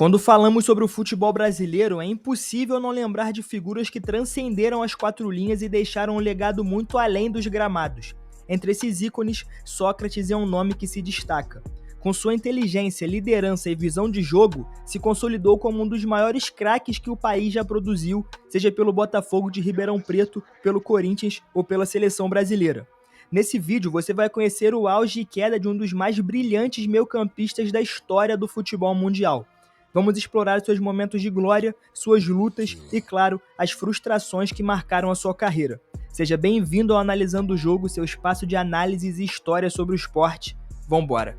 Quando falamos sobre o futebol brasileiro, é impossível não lembrar de figuras que transcenderam as quatro linhas e deixaram um legado muito além dos gramados. Entre esses ícones, Sócrates é um nome que se destaca. Com sua inteligência, liderança e visão de jogo, se consolidou como um dos maiores craques que o país já produziu, seja pelo Botafogo de Ribeirão Preto, pelo Corinthians ou pela seleção brasileira. Nesse vídeo você vai conhecer o auge e queda de um dos mais brilhantes meio-campistas da história do futebol mundial. Vamos explorar seus momentos de glória, suas lutas e, claro, as frustrações que marcaram a sua carreira. Seja bem-vindo ao Analisando o Jogo, seu espaço de análises e história sobre o esporte. Vambora!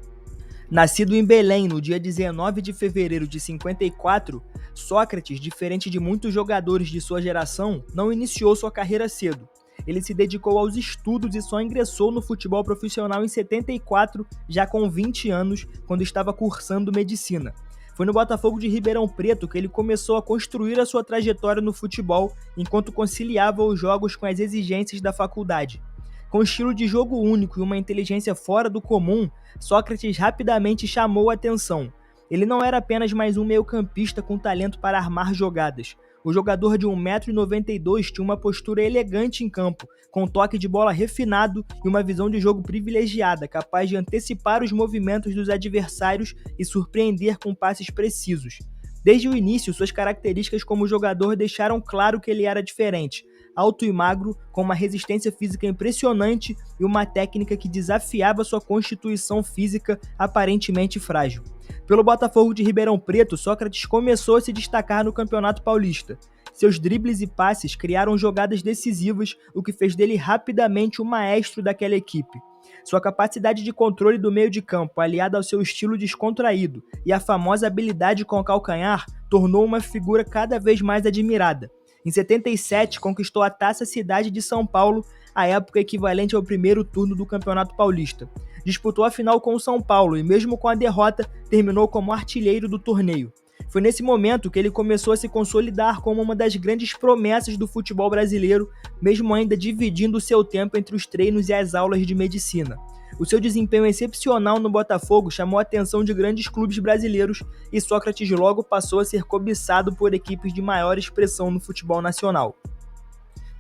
Nascido em Belém no dia 19 de fevereiro de 54, Sócrates, diferente de muitos jogadores de sua geração, não iniciou sua carreira cedo. Ele se dedicou aos estudos e só ingressou no futebol profissional em 74, já com 20 anos, quando estava cursando medicina. Foi no Botafogo de Ribeirão Preto que ele começou a construir a sua trajetória no futebol, enquanto conciliava os jogos com as exigências da faculdade. Com um estilo de jogo único e uma inteligência fora do comum, Sócrates rapidamente chamou a atenção. Ele não era apenas mais um meio-campista com talento para armar jogadas. O jogador de 1,92 m tinha uma postura elegante em campo, com um toque de bola refinado e uma visão de jogo privilegiada, capaz de antecipar os movimentos dos adversários e surpreender com passes precisos. Desde o início, suas características como jogador deixaram claro que ele era diferente. Alto e magro, com uma resistência física impressionante e uma técnica que desafiava sua constituição física aparentemente frágil. Pelo Botafogo de Ribeirão Preto, Sócrates começou a se destacar no Campeonato Paulista. Seus dribles e passes criaram jogadas decisivas, o que fez dele rapidamente o maestro daquela equipe. Sua capacidade de controle do meio de campo, aliada ao seu estilo descontraído e a famosa habilidade com o calcanhar, tornou uma figura cada vez mais admirada. Em 77, conquistou a Taça Cidade de São Paulo, a época equivalente ao primeiro turno do Campeonato Paulista. Disputou a final com o São Paulo e, mesmo com a derrota, terminou como artilheiro do torneio. Foi nesse momento que ele começou a se consolidar como uma das grandes promessas do futebol brasileiro, mesmo ainda dividindo seu tempo entre os treinos e as aulas de medicina. O seu desempenho excepcional no Botafogo chamou a atenção de grandes clubes brasileiros e Sócrates logo passou a ser cobiçado por equipes de maior expressão no futebol nacional.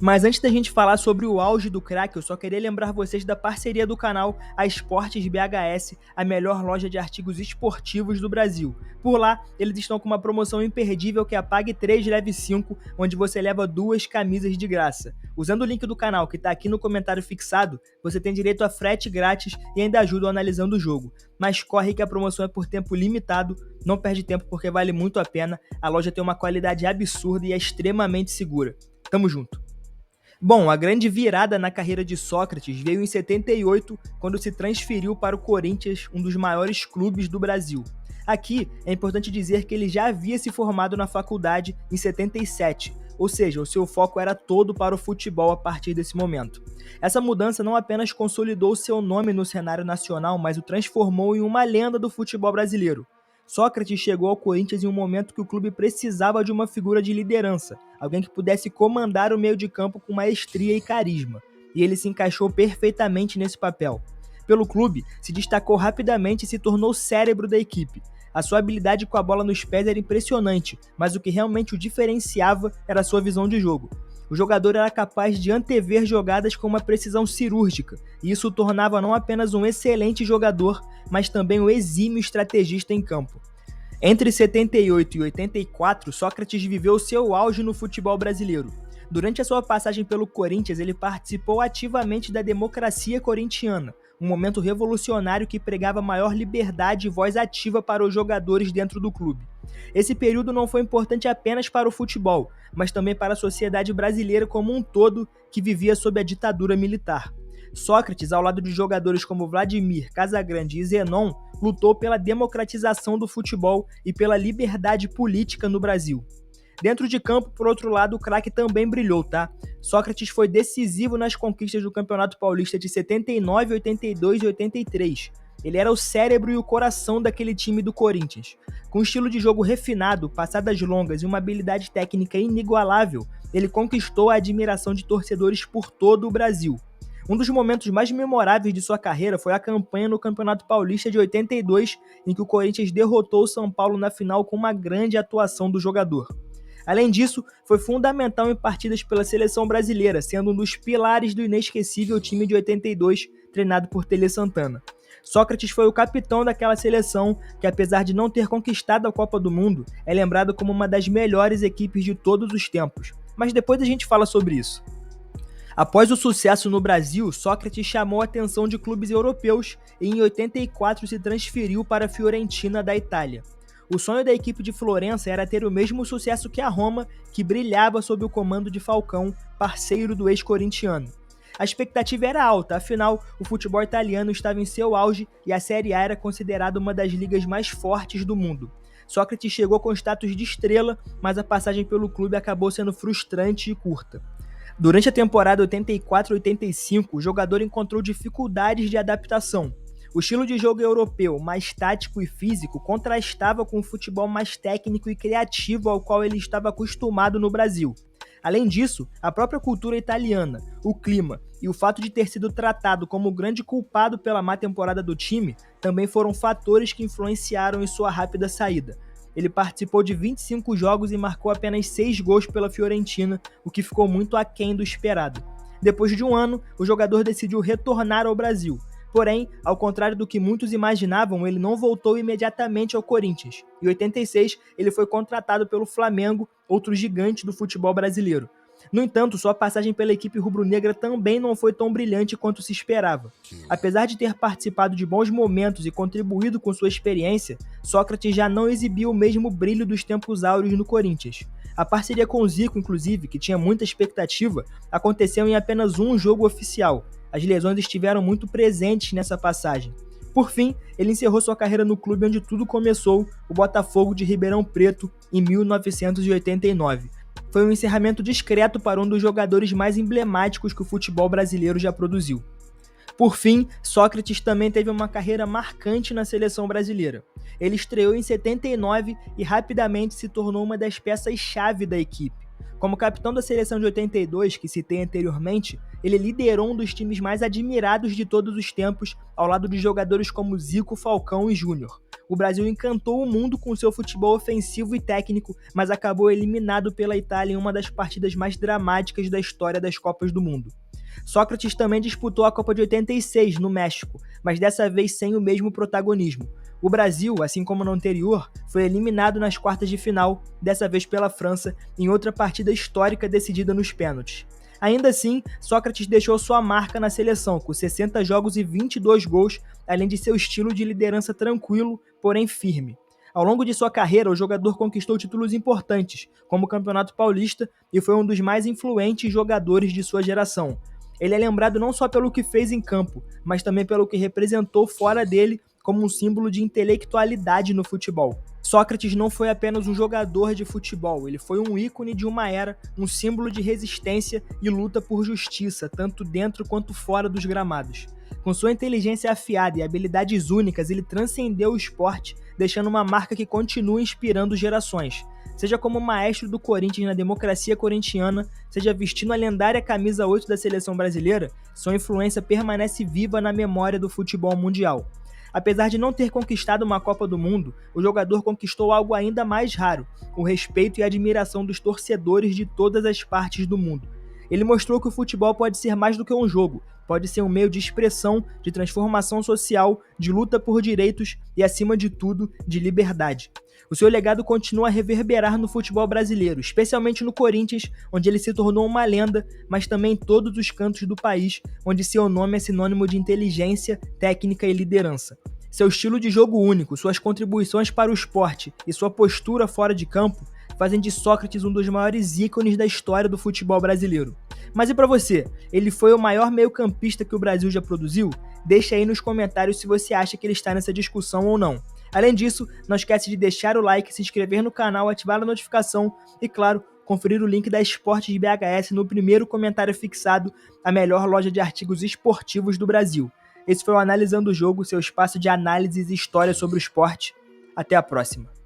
Mas antes da gente falar sobre o auge do craque, eu só queria lembrar vocês da parceria do canal a Esportes BHS, a melhor loja de artigos esportivos do Brasil. Por lá, eles estão com uma promoção imperdível que é a Pague 3, Leve 5, onde você leva 2 camisas de graça. Usando o link do canal que está aqui no comentário fixado, você tem direito a frete grátis e ainda ajuda analisando o jogo. Mas corre que a promoção é por tempo limitado, não perde tempo porque vale muito a pena, a loja tem uma qualidade absurda e é extremamente segura. Tamo junto! Bom, a grande virada na carreira de Sócrates veio em 78, quando se transferiu para o Corinthians, um dos maiores clubes do Brasil. Aqui, é importante dizer que ele já havia se formado na faculdade em 77, ou seja, o seu foco era todo para o futebol a partir desse momento. Essa mudança não apenas consolidou seu nome no cenário nacional, mas o transformou em uma lenda do futebol brasileiro. Sócrates chegou ao Corinthians em um momento que o clube precisava de uma figura de liderança, alguém que pudesse comandar o meio de campo com maestria e carisma, e ele se encaixou perfeitamente nesse papel. Pelo clube, se destacou rapidamente e se tornou cérebro da equipe. A sua habilidade com a bola nos pés era impressionante, mas o que realmente o diferenciava era a sua visão de jogo. O jogador era capaz de antever jogadas com uma precisão cirúrgica, e isso o tornava não apenas um excelente jogador, mas também um exímio estrategista em campo. Entre 78 e 84, Sócrates viveu seu auge no futebol brasileiro. Durante a sua passagem pelo Corinthians, ele participou ativamente da democracia corintiana, um momento revolucionário que pregava maior liberdade e voz ativa para os jogadores dentro do clube. Esse período não foi importante apenas para o futebol, mas também para a sociedade brasileira como um todo que vivia sob a ditadura militar. Sócrates, ao lado de jogadores como Vladimir, Casagrande e Zenon, lutou pela democratização do futebol e pela liberdade política no Brasil. Dentro de campo, por outro lado, o craque também brilhou, tá? Sócrates foi decisivo nas conquistas do Campeonato Paulista de 79, 82 e 83. Ele era o cérebro e o coração daquele time do Corinthians. Com um estilo de jogo refinado, passadas longas e uma habilidade técnica inigualável, ele conquistou a admiração de torcedores por todo o Brasil. Um dos momentos mais memoráveis de sua carreira foi a campanha no Campeonato Paulista de 82, em que o Corinthians derrotou o São Paulo na final com uma grande atuação do jogador. Além disso, foi fundamental em partidas pela seleção brasileira, sendo um dos pilares do inesquecível time de 82, treinado por Tele Santana. Sócrates foi o capitão daquela seleção que, apesar de não ter conquistado a Copa do Mundo, é lembrado como uma das melhores equipes de todos os tempos. Mas depois a gente fala sobre isso. Após o sucesso no Brasil, Sócrates chamou a atenção de clubes europeus e em 84 se transferiu para a Fiorentina da Itália. O sonho da equipe de Florença era ter o mesmo sucesso que a Roma, que brilhava sob o comando de Falcão, parceiro do ex-corintiano. A expectativa era alta, afinal, o futebol italiano estava em seu auge e a Série A era considerada uma das ligas mais fortes do mundo. Sócrates chegou com status de estrela, mas a passagem pelo clube acabou sendo frustrante e curta. Durante a temporada 84-85, o jogador encontrou dificuldades de adaptação. O estilo de jogo europeu, mais tático e físico, contrastava com o futebol mais técnico e criativo ao qual ele estava acostumado no Brasil. Além disso, a própria cultura italiana, o clima e o fato de ter sido tratado como o grande culpado pela má temporada do time também foram fatores que influenciaram em sua rápida saída. Ele participou de 25 jogos e marcou apenas 6 gols pela Fiorentina, o que ficou muito aquém do esperado. Depois de um ano, o jogador decidiu retornar ao Brasil. Porém, ao contrário do que muitos imaginavam, ele não voltou imediatamente ao Corinthians. Em 86, ele foi contratado pelo Flamengo, outro gigante do futebol brasileiro. No entanto, sua passagem pela equipe rubro-negra também não foi tão brilhante quanto se esperava. Apesar de ter participado de bons momentos e contribuído com sua experiência, Sócrates já não exibiu o mesmo brilho dos tempos áureos no Corinthians. A parceria com o Zico, inclusive, que tinha muita expectativa, aconteceu em apenas um jogo oficial. As lesões estiveram muito presentes nessa passagem. Por fim, ele encerrou sua carreira no clube onde tudo começou, o Botafogo de Ribeirão Preto, em 1989. Foi um encerramento discreto para um dos jogadores mais emblemáticos que o futebol brasileiro já produziu. Por fim, Sócrates também teve uma carreira marcante na seleção brasileira. Ele estreou em 79 e rapidamente se tornou uma das peças-chave da equipe. Como capitão da seleção de 82, que citei anteriormente, ele liderou um dos times mais admirados de todos os tempos, ao lado de jogadores como Zico, Falcão e Júnior. O Brasil encantou o mundo com seu futebol ofensivo e técnico, mas acabou eliminado pela Itália em uma das partidas mais dramáticas da história das Copas do Mundo. Sócrates também disputou a Copa de 86 no México, mas dessa vez sem o mesmo protagonismo. O Brasil, assim como no anterior, foi eliminado nas quartas de final, dessa vez pela França, em outra partida histórica decidida nos pênaltis. Ainda assim, Sócrates deixou sua marca na seleção, com 60 jogos e 22 gols, além de seu estilo de liderança tranquilo, porém firme. Ao longo de sua carreira, o jogador conquistou títulos importantes, como o Campeonato Paulista, e foi um dos mais influentes jogadores de sua geração. Ele é lembrado não só pelo que fez em campo, mas também pelo que representou fora dele como um símbolo de intelectualidade no futebol. Sócrates não foi apenas um jogador de futebol, ele foi um ícone de uma era, um símbolo de resistência e luta por justiça, tanto dentro quanto fora dos gramados. Com sua inteligência afiada e habilidades únicas, ele transcendeu o esporte, deixando uma marca que continua inspirando gerações. Seja como maestro do Corinthians na democracia corintiana, seja vestindo a lendária camisa 8 da seleção brasileira, sua influência permanece viva na memória do futebol mundial. Apesar de não ter conquistado uma Copa do Mundo, o jogador conquistou algo ainda mais raro, o respeito e a admiração dos torcedores de todas as partes do mundo. Ele mostrou que o futebol pode ser mais do que um jogo, pode ser um meio de expressão, de transformação social, de luta por direitos e, acima de tudo, de liberdade. O seu legado continua a reverberar no futebol brasileiro, especialmente no Corinthians, onde ele se tornou uma lenda, mas também em todos os cantos do país, onde seu nome é sinônimo de inteligência, técnica e liderança. Seu estilo de jogo único, suas contribuições para o esporte e sua postura fora de campo fazem de Sócrates um dos maiores ícones da história do futebol brasileiro. Mas e para você? Ele foi o maior meio-campista que o Brasil já produziu? Deixa aí nos comentários se você acha que ele está nessa discussão ou não. Além disso, não esquece de deixar o like, se inscrever no canal, ativar a notificação e, claro, conferir o link da Esportes BHS no primeiro comentário fixado, a melhor loja de artigos esportivos do Brasil. Esse foi o Analisando o Jogo, seu espaço de análises e história sobre o esporte. Até a próxima.